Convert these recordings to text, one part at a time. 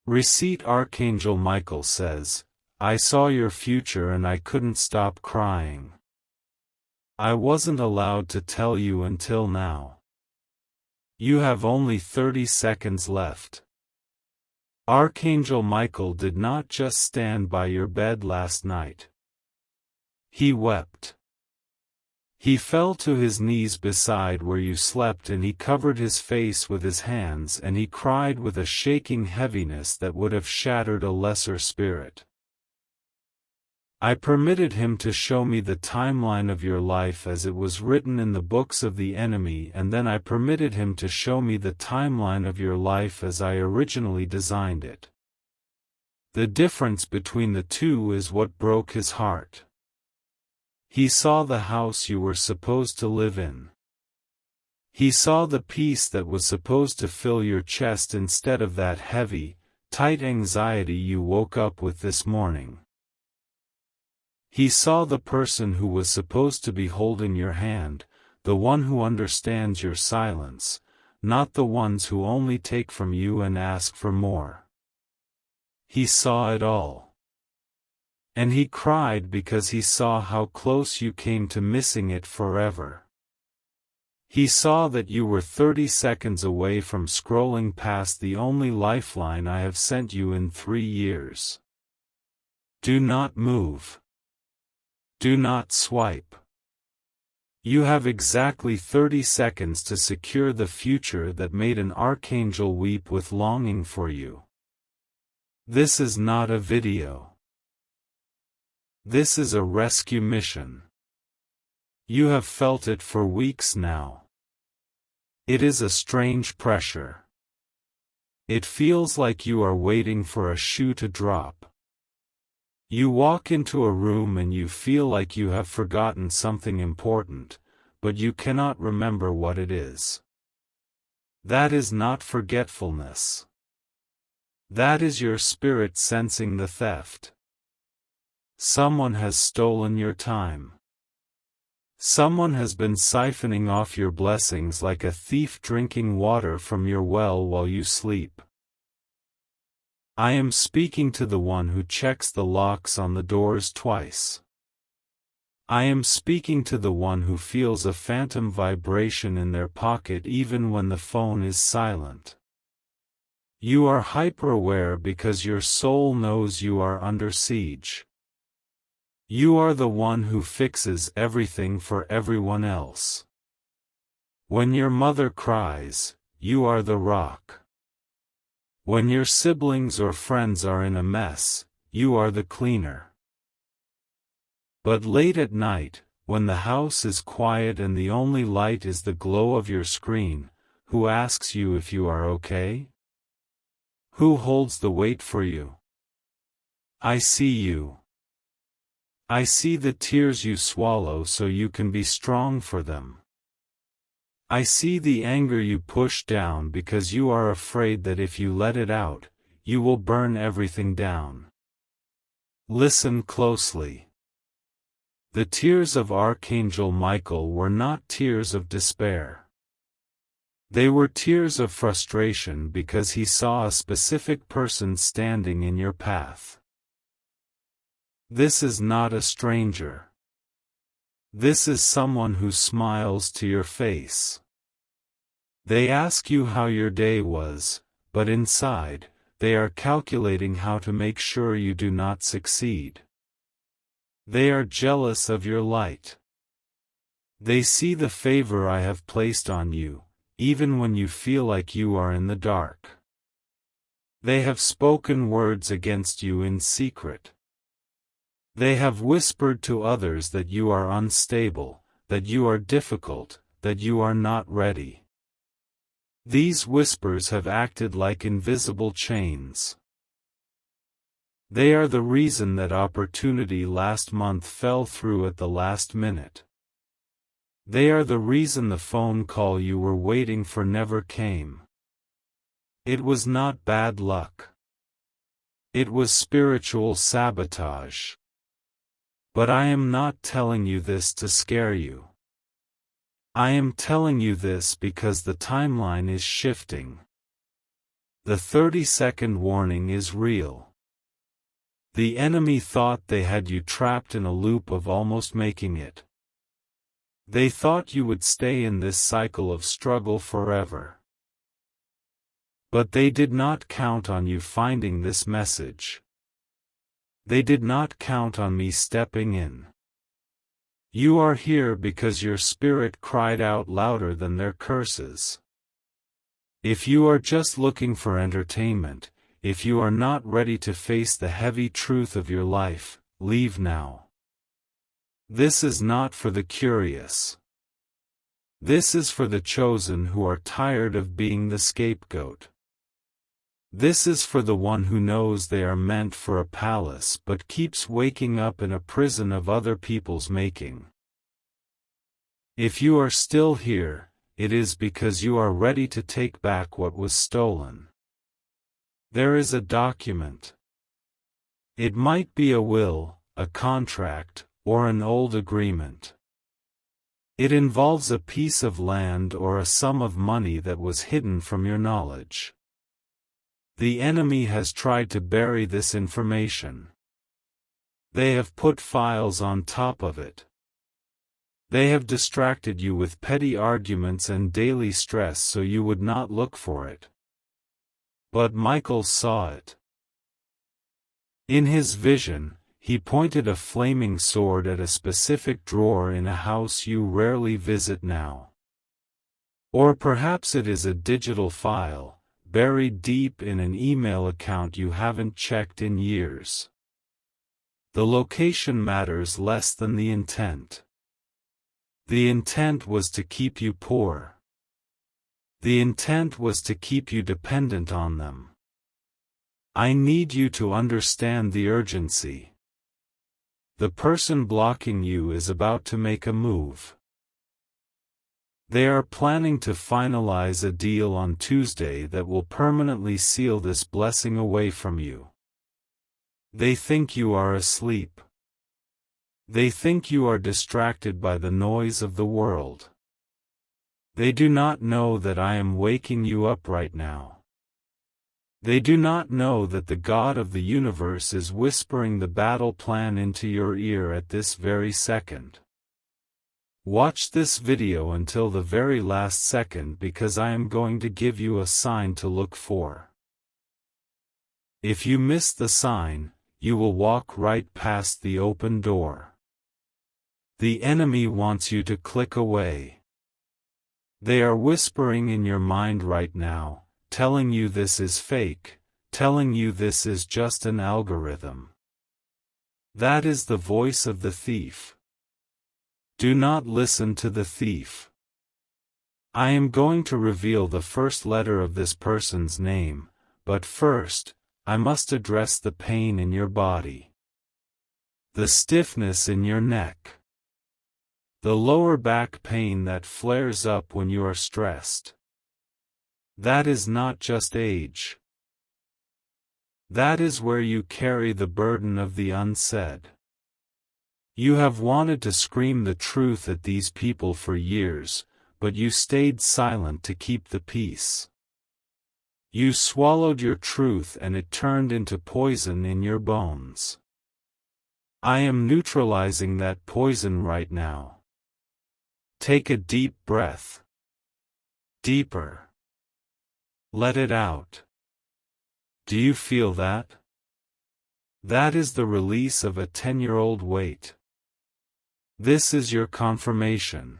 Receipt Archangel Michael says, I saw your future and I couldn't stop crying. I wasn't allowed to tell you until now. You have only 30 seconds left. Archangel Michael did not just stand by your bed last night. He wept. He fell to his knees beside where you slept and he covered his face with his hands and he cried with a shaking heaviness that would have shattered a lesser spirit. I permitted him to show me the timeline of your life as it was written in the books of the enemy, and then I permitted him to show me the timeline of your life as I originally designed it. The difference between the two is what broke his heart. He saw the house you were supposed to live in. He saw the peace that was supposed to fill your chest instead of that heavy, tight anxiety you woke up with this morning. He saw the person who was supposed to be holding your hand, the one who understands your silence, not the ones who only take from you and ask for more. He saw it all. And he cried because he saw how close you came to missing it forever. He saw that you were 30 seconds away from scrolling past the only lifeline I have sent you in 3 years. Do not move. Do not swipe. You have exactly 30 seconds to secure the future that made an archangel weep with longing for you. This is not a video. This is a rescue mission. You have felt it for weeks now. It is a strange pressure. It feels like you are waiting for a shoe to drop. You walk into a room and you feel like you have forgotten something important, but you cannot remember what it is. That is not forgetfulness. That is your spirit sensing the theft. Someone has stolen your time. Someone has been siphoning off your blessings like a thief drinking water from your well while you sleep. I am speaking to the one who checks the locks on the doors twice. I am speaking to the one who feels a phantom vibration in their pocket even when the phone is silent. You are hyper-aware because your soul knows you are under siege. You are the one who fixes everything for everyone else. When your mother cries, you are the rock. When your siblings or friends are in a mess, you are the cleaner. But late at night, when the house is quiet and the only light is the glow of your screen, who asks you if you are okay? Who holds the weight for you? I see you. I see the tears you swallow so you can be strong for them. I see the anger you push down because you are afraid that if you let it out, you will burn everything down. Listen closely. The tears of Archangel Michael were not tears of despair. They were tears of frustration because he saw a specific person standing in your path. This is not a stranger. This is someone who smiles to your face. They ask you how your day was, but inside, they are calculating how to make sure you do not succeed. They are jealous of your light. They see the favor I have placed on you, even when you feel like you are in the dark. They have spoken words against you in secret. They have whispered to others that you are unstable, that you are difficult, that you are not ready. These whispers have acted like invisible chains. They are the reason that opportunity last month fell through at the last minute. They are the reason the phone call you were waiting for never came. It was not bad luck. It was spiritual sabotage. But I am not telling you this to scare you. I am telling you this because the timeline is shifting. The 30-second warning is real. The enemy thought they had you trapped in a loop of almost making it. They thought you would stay in this cycle of struggle forever. But they did not count on you finding this message. They did not count on me stepping in. You are here because your spirit cried out louder than their curses. If you are just looking for entertainment, if you are not ready to face the heavy truth of your life, leave now. This is not for the curious. This is for the chosen who are tired of being the scapegoat. This is for the one who knows they are meant for a palace but keeps waking up in a prison of other people's making. If you are still here, it is because you are ready to take back what was stolen. There is a document. It might be a will, a contract, or an old agreement. It involves a piece of land or a sum of money that was hidden from your knowledge. The enemy has tried to bury this information. They have put files on top of it. They have distracted you with petty arguments and daily stress so you would not look for it. But Michael saw it. In his vision, he pointed a flaming sword at a specific drawer in a house you rarely visit now. Or perhaps it is a digital file, buried deep in an email account you haven't checked in years. The location matters less than the intent. The intent was to keep you poor. The intent was to keep you dependent on them. I need you to understand the urgency. The person blocking you is about to make a move. They are planning to finalize a deal on Tuesday that will permanently seal this blessing away from you. They think you are asleep. They think you are distracted by the noise of the world. They do not know that I am waking you up right now. They do not know that the God of the universe is whispering the battle plan into your ear at this very second. Watch this video until the very last second because I am going to give you a sign to look for. If you miss the sign, you will walk right past the open door. The enemy wants you to click away. They are whispering in your mind right now, telling you this is fake, telling you this is just an algorithm. That is the voice of the thief. Do not listen to the thief. I am going to reveal the first letter of this person's name, but first, I must address the pain in your body. The stiffness in your neck. The lower back pain that flares up when you are stressed. That is not just age. That is where you carry the burden of the unsaid. You have wanted to scream the truth at these people for years, but you stayed silent to keep the peace. You swallowed your truth and it turned into poison in your bones. I am neutralizing that poison right now. Take a deep breath. Deeper. Let it out. Do you feel that? That is the release of a 10-year-old weight. This is your confirmation.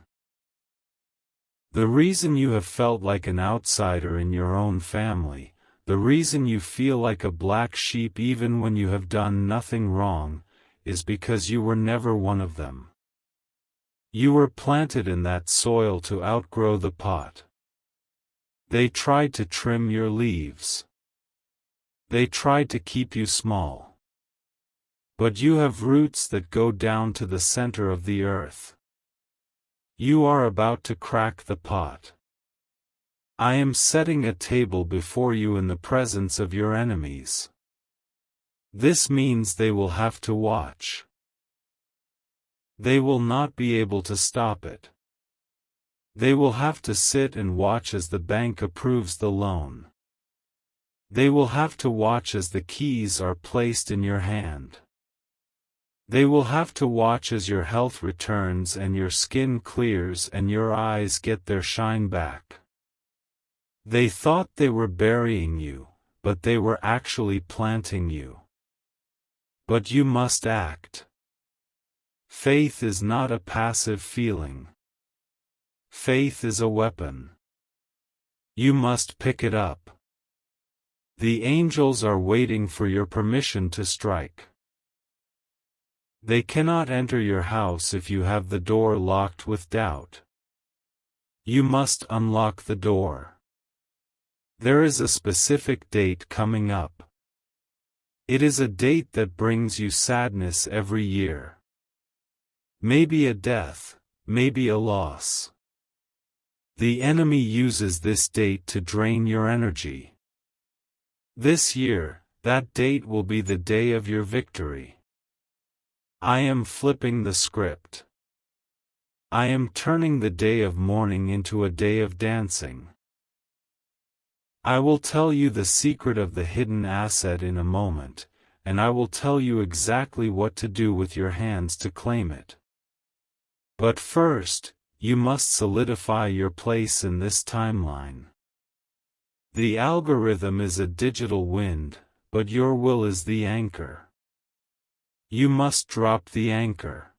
The reason you have felt like an outsider in your own family, the reason you feel like a black sheep even when you have done nothing wrong, is because you were never one of them. You were planted in that soil to outgrow the pot. They tried to trim your leaves. They tried to keep you small. But you have roots that go down to the center of the earth. You are about to crack the pot. I am setting a table before you in the presence of your enemies. This means they will have to watch. They will not be able to stop it. They will have to sit and watch as the bank approves the loan. They will have to watch as the keys are placed in your hand. They will have to watch as your health returns and your skin clears and your eyes get their shine back. They thought they were burying you, but they were actually planting you. But you must act. Faith is not a passive feeling. Faith is a weapon. You must pick it up. The angels are waiting for your permission to strike. They cannot enter your house if you have the door locked with doubt. You must unlock the door. There is a specific date coming up. It is a date that brings you sadness every year. Maybe a death, maybe a loss. The enemy uses this date to drain your energy. This year, that date will be the day of your victory. I am flipping the script. I am turning the day of mourning into a day of dancing. I will tell you the secret of the hidden asset in a moment, and I will tell you exactly what to do with your hands to claim it. But first, you must solidify your place in this timeline. The algorithm is a digital wind, but your will is the anchor. You must drop the anchor.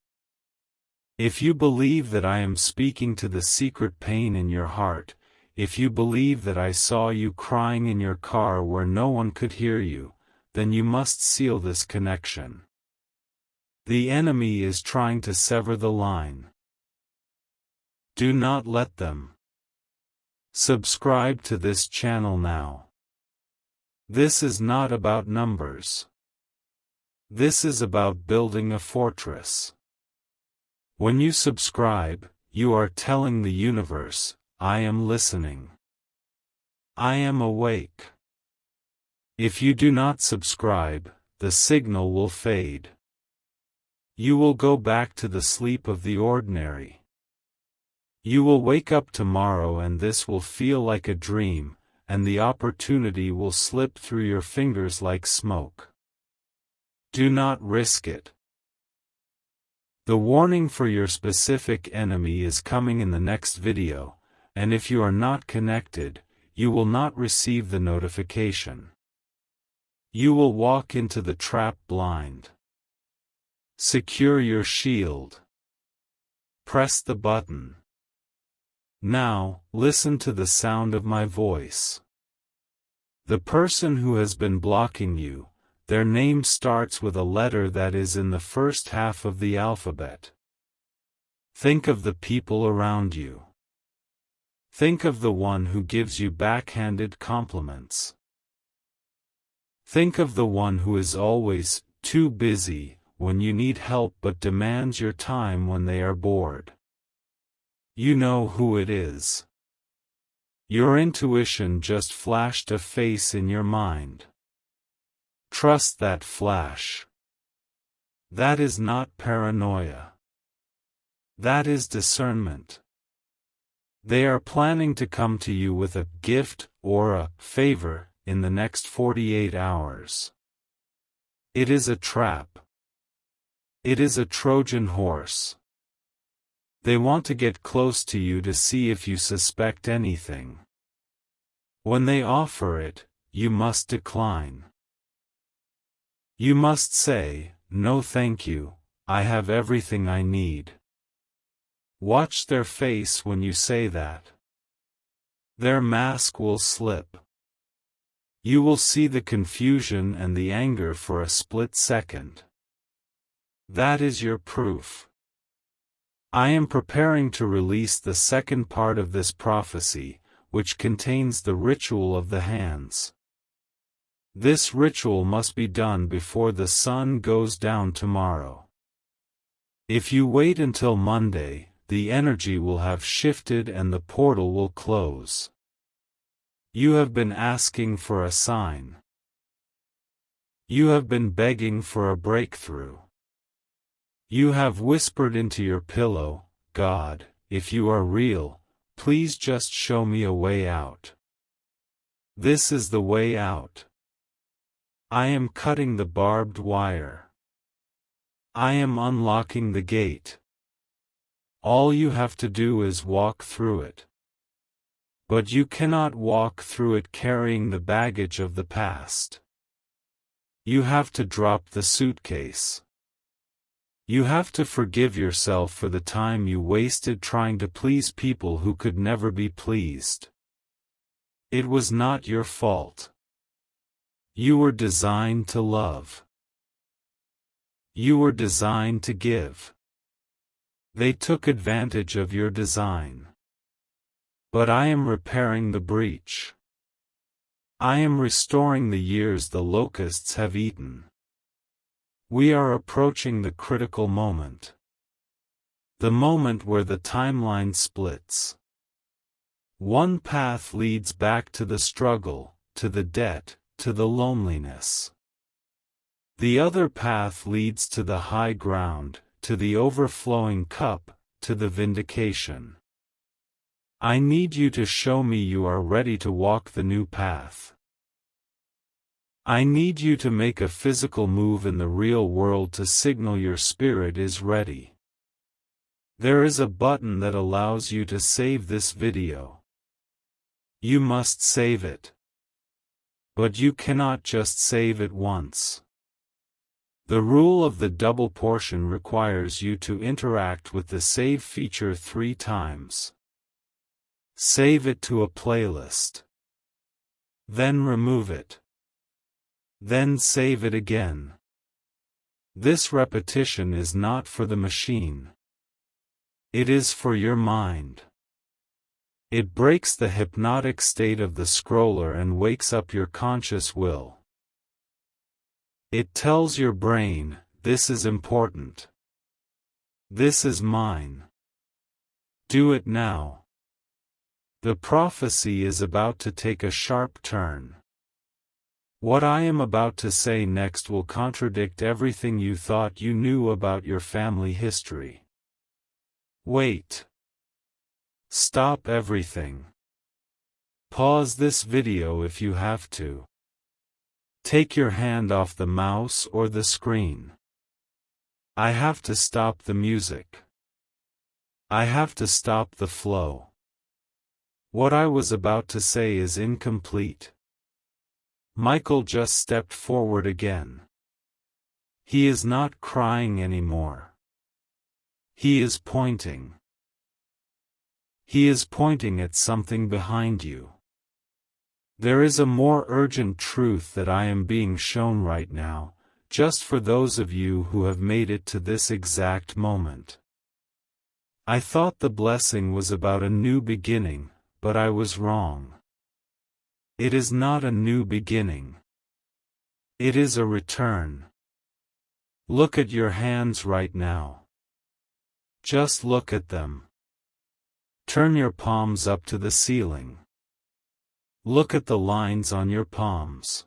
If you believe that I am speaking to the secret pain in your heart, if you believe that I saw you crying in your car where no one could hear you, then you must seal this connection. The enemy is trying to sever the line. Do not let them. Subscribe to this channel now. This is not about numbers. This is about building a fortress. When you subscribe, you are telling the universe, I am listening. I am awake. If you do not subscribe, the signal will fade. You will go back to the sleep of the ordinary. You will wake up tomorrow and this will feel like a dream, and the opportunity will slip through your fingers like smoke. Do not risk it. The warning for your specific enemy is coming in the next video, and if you are not connected, you will not receive the notification. You will walk into the trap blind. Secure your shield. Press the button. Now, listen to the sound of my voice. The person who has been blocking you, their name starts with a letter that is in the first half of the alphabet. Think of the people around you. Think of the one who gives you backhanded compliments. Think of the one who is always too busy when you need help but demands your time when they are bored. You know who it is. Your intuition just flashed a face in your mind. Trust that flash. That is not paranoia. That is discernment. They are planning to come to you with a gift or a favor in the next 48 hours. It is a trap. It is a Trojan horse. They want to get close to you to see if you suspect anything. When they offer it, you must decline. You must say, no thank you, I have everything I need. Watch their face when you say that. Their mask will slip. You will see the confusion and the anger for a split second. That is your proof. I am preparing to release the second part of this prophecy, which contains the ritual of the hands. This ritual must be done before the sun goes down tomorrow. If you wait until Monday, the energy will have shifted and the portal will close. You have been asking for a sign. You have been begging for a breakthrough. You have whispered into your pillow, God, if you are real, please just show me a way out. This is the way out. I am cutting the barbed wire. I am unlocking the gate. All you have to do is walk through it. But you cannot walk through it carrying the baggage of the past. You have to drop the suitcase. You have to forgive yourself for the time you wasted trying to please people who could never be pleased. It was not your fault. You were designed to love. You were designed to give. They took advantage of your design. But I am repairing the breach. I am restoring the years the locusts have eaten. We are approaching the critical moment. The moment where the timeline splits. One path leads back to the struggle, to the debt, to the loneliness. The other path leads to the high ground, to the overflowing cup, to the vindication. I need you to show me you are ready to walk the new path. I need you to make a physical move in the real world to signal your spirit is ready. There is a button that allows you to save this video. You must save it. But you cannot just save it once. The rule of the double portion requires you to interact with the save feature 3 times. Save it to a playlist. Then remove it. Then save it again. This repetition is not for the machine. It is for your mind. It breaks the hypnotic state of the scroller and wakes up your conscious will. It tells your brain, this is important. This is mine. Do it now. The prophecy is about to take a sharp turn. What I am about to say next will contradict everything you thought you knew about your family history. Wait. Stop everything. Pause this video if you have to. Take your hand off the mouse or the screen. I have to stop the music. I have to stop the flow. What I was about to say is incomplete. Michael just stepped forward again. He is not crying anymore. He is pointing. He is pointing at something behind you. There is a more urgent truth that I am being shown right now, just for those of you who have made it to this exact moment. I thought the blessing was about a new beginning, but I was wrong. It is not a new beginning. It is a return. Look at your hands right now. Just look at them. Turn your palms up to the ceiling. Look at the lines on your palms.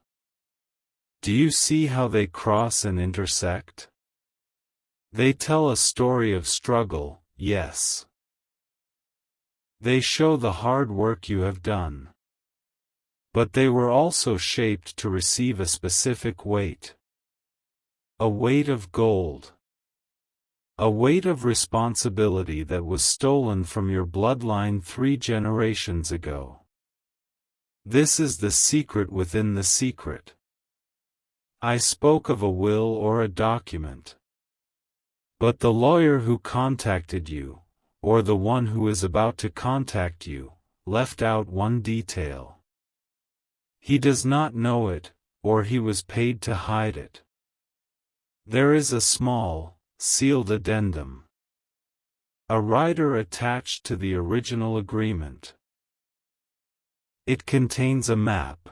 Do you see how they cross and intersect? They tell a story of struggle, yes. They show the hard work you have done. But they were also shaped to receive a specific weight. A weight of gold. A weight of responsibility that was stolen from your bloodline 3 generations ago. This is the secret within the secret. I spoke of a will or a document. But the lawyer who contacted you, or the one who is about to contact you, left out one detail. He does not know it, or he was paid to hide it. There is a small, sealed addendum. A rider attached to the original agreement. It contains a map.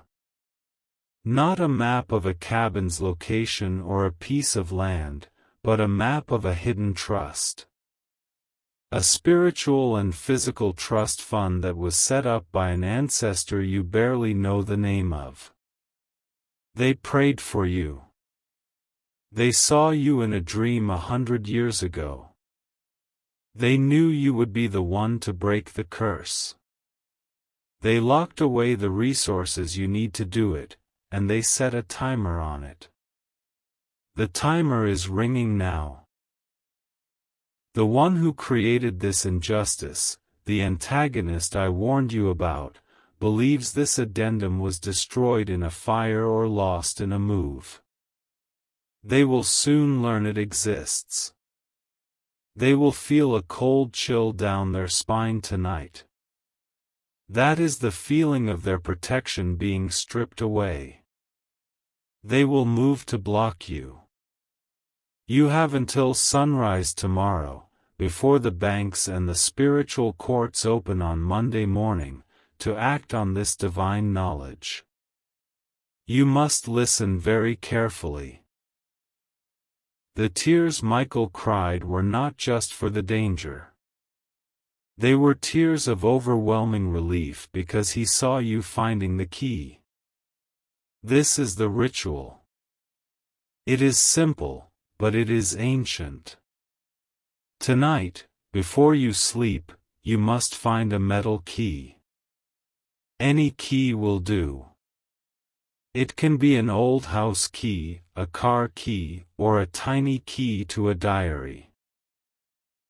Not a map of a cabin's location or a piece of land, but a map of a hidden trust. A spiritual and physical trust fund that was set up by an ancestor you barely know the name of. They prayed for you. They saw you in a dream 100 years ago. They knew you would be the one to break the curse. They locked away the resources you need to do it, and they set a timer on it. The timer is ringing now. The one who created this injustice, the antagonist I warned you about, believes this addendum was destroyed in a fire or lost in a move. They will soon learn it exists. They will feel a cold chill down their spine tonight. That is the feeling of their protection being stripped away. They will move to block you. You have until sunrise tomorrow, before the banks and the spiritual courts open on Monday morning, to act on this divine knowledge. You must listen very carefully. The tears Michael cried were not just for the danger. They were tears of overwhelming relief because he saw you finding the key. This is the ritual. It is simple, but it is ancient. Tonight, before you sleep, you must find a metal key. Any key will do. It can be an old house key, a car key, or a tiny key to a diary.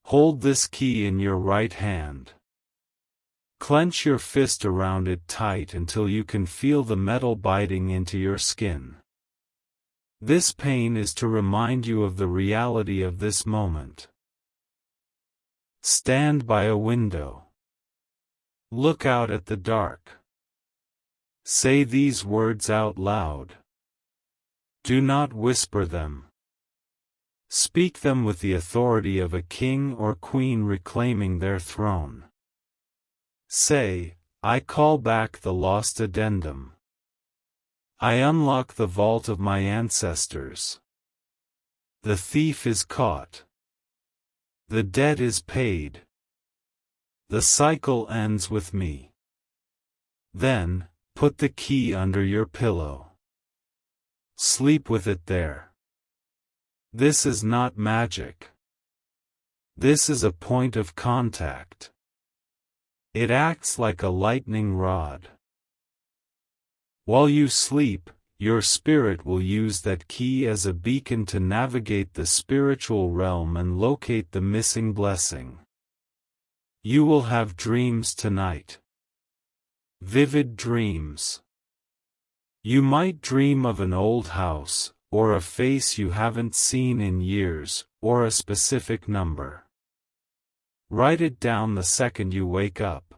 Hold this key in your right hand. Clench your fist around it tight until you can feel the metal biting into your skin. This pain is to remind you of the reality of this moment. Stand by a window. Look out at the dark. Say these words out loud. Do not whisper them. Speak them with the authority of a king or queen reclaiming their throne. Say, I call back the lost addendum. I unlock the vault of my ancestors. The thief is caught. The debt is paid. The cycle ends with me. Then, put the key under your pillow. Sleep with it there. This is not magic. This is a point of contact. It acts like a lightning rod. While you sleep, your spirit will use that key as a beacon to navigate the spiritual realm and locate the missing blessing. You will have dreams tonight. Vivid dreams. You might dream of an old house, or a face you haven't seen in years, or a specific number. Write it down the second you wake up.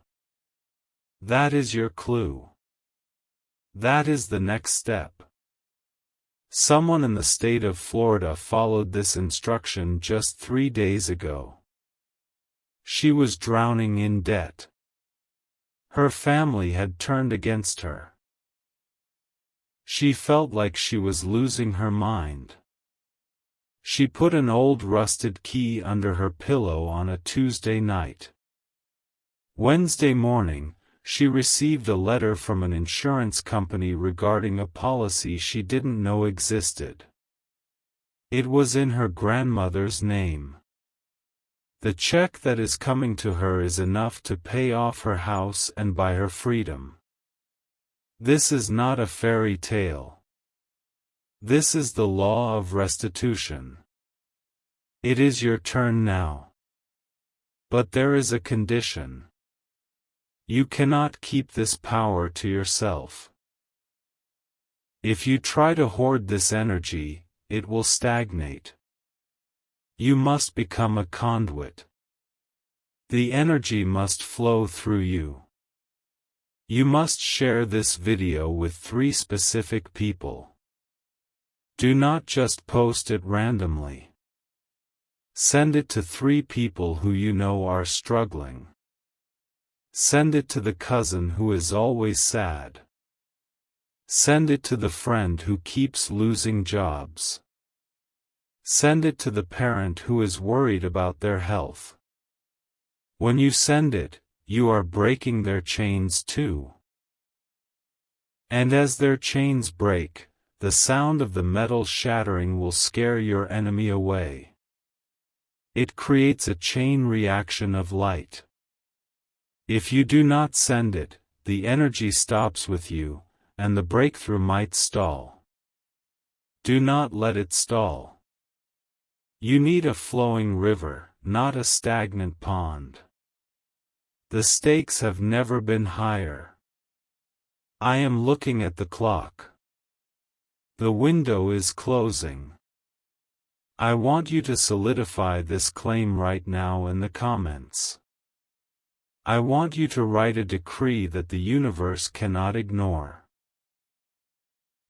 That is your clue. That is the next step. Someone in the state of Florida followed this instruction just 3 days ago. She was drowning in debt. Her family had turned against her. She felt like she was losing her mind. She put an old rusted key under her pillow on a Tuesday night. Wednesday morning, she received a letter from an insurance company regarding a policy she didn't know existed. It was in her grandmother's name. The check that is coming to her is enough to pay off her house and buy her freedom. This is not a fairy tale. This is the law of restitution. It is your turn now. But there is a condition. You cannot keep this power to yourself. If you try to hoard this energy, it will stagnate. You must become a conduit. The energy must flow through you. You must share this video with 3 specific people. Do not just post it randomly. Send it to 3 people who you know are struggling. Send it to the cousin who is always sad. Send it to the friend who keeps losing jobs. Send it to the parent who is worried about their health. When you send it, you are breaking their chains too. And as their chains break, the sound of the metal shattering will scare your enemy away. It creates a chain reaction of light. If you do not send it, the energy stops with you, and the breakthrough might stall. Do not let it stall. You need a flowing river, not a stagnant pond. The stakes have never been higher. I am looking at the clock. The window is closing. I want you to solidify this claim right now in the comments. I want you to write a decree that the universe cannot ignore.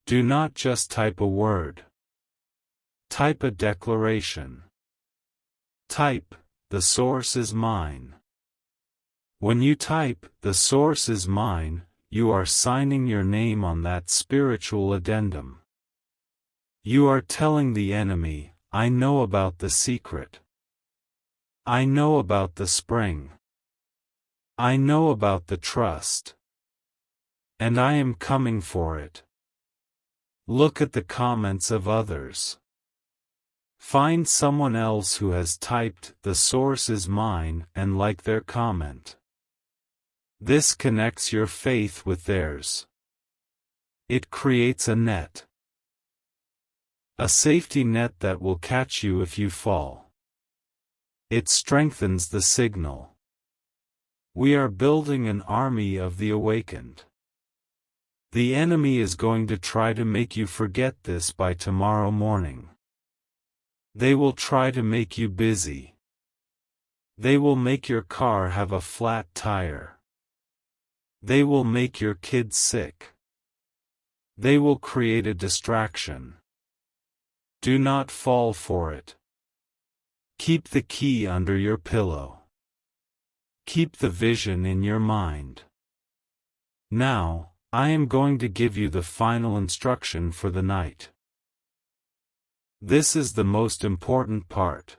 Do not just type a word. Type a declaration. Type, "The source is mine." When you type, "The source is mine," you are signing your name on that spiritual addendum. You are telling the enemy, "I know about the secret. I know about the spring. I know about the trust. And I am coming for it." Look at the comments of others. Find someone else who has typed, "The source is mine," and like their comment. This connects your faith with theirs. It creates a net. A safety net that will catch you if you fall. It strengthens the signal. We are building an army of the awakened. The enemy is going to try to make you forget this by tomorrow morning. They will try to make you busy. They will make your car have a flat tire. They will make your kids sick. They will create a distraction. Do not fall for it. Keep the key under your pillow. Keep the vision in your mind. Now, I am going to give you the final instruction for the night. This is the most important part.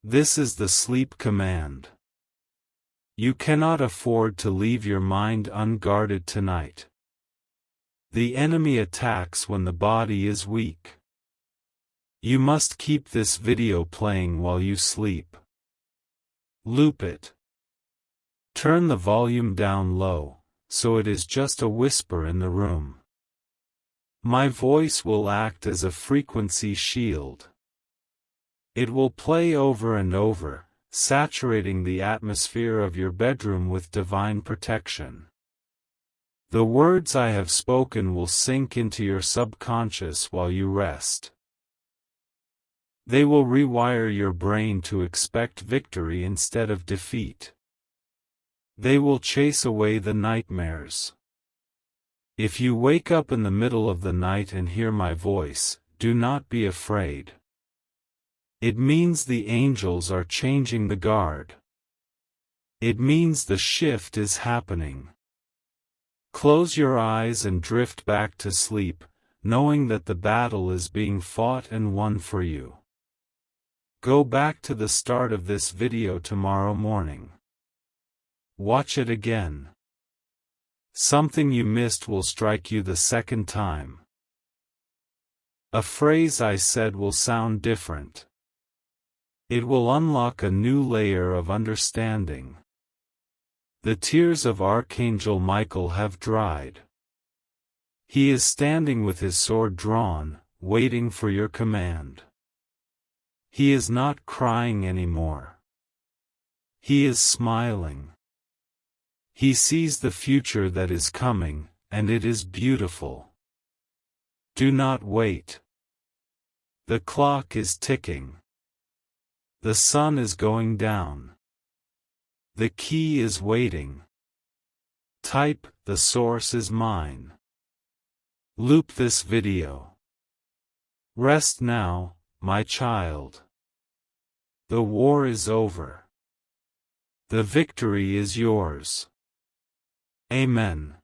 This is the sleep command. You cannot afford to leave your mind unguarded tonight. The enemy attacks when the body is weak. You must keep this video playing while you sleep. Loop it. Turn the volume down low, so it is just a whisper in the room. My voice will act as a frequency shield. It will play over and over, saturating the atmosphere of your bedroom with divine protection. The words I have spoken will sink into your subconscious while you rest. They will rewire your brain to expect victory instead of defeat. They will chase away the nightmares. If you wake up in the middle of the night and hear my voice, do not be afraid. It means the angels are changing the guard. It means the shift is happening. Close your eyes and drift back to sleep, knowing that the battle is being fought and won for you. Go back to the start of this video tomorrow morning. Watch it again. Something you missed will strike you the second time. A phrase I said will sound different. It will unlock a new layer of understanding. The tears of Archangel Michael have dried. He is standing with his sword drawn, waiting for your command. He is not crying anymore. He is smiling. He sees the future that is coming, and it is beautiful. Do not wait. The clock is ticking. The sun is going down. The key is waiting. Type, "The source is mine." Loop this video. Rest now, my child. The war is over. The victory is yours. Amen.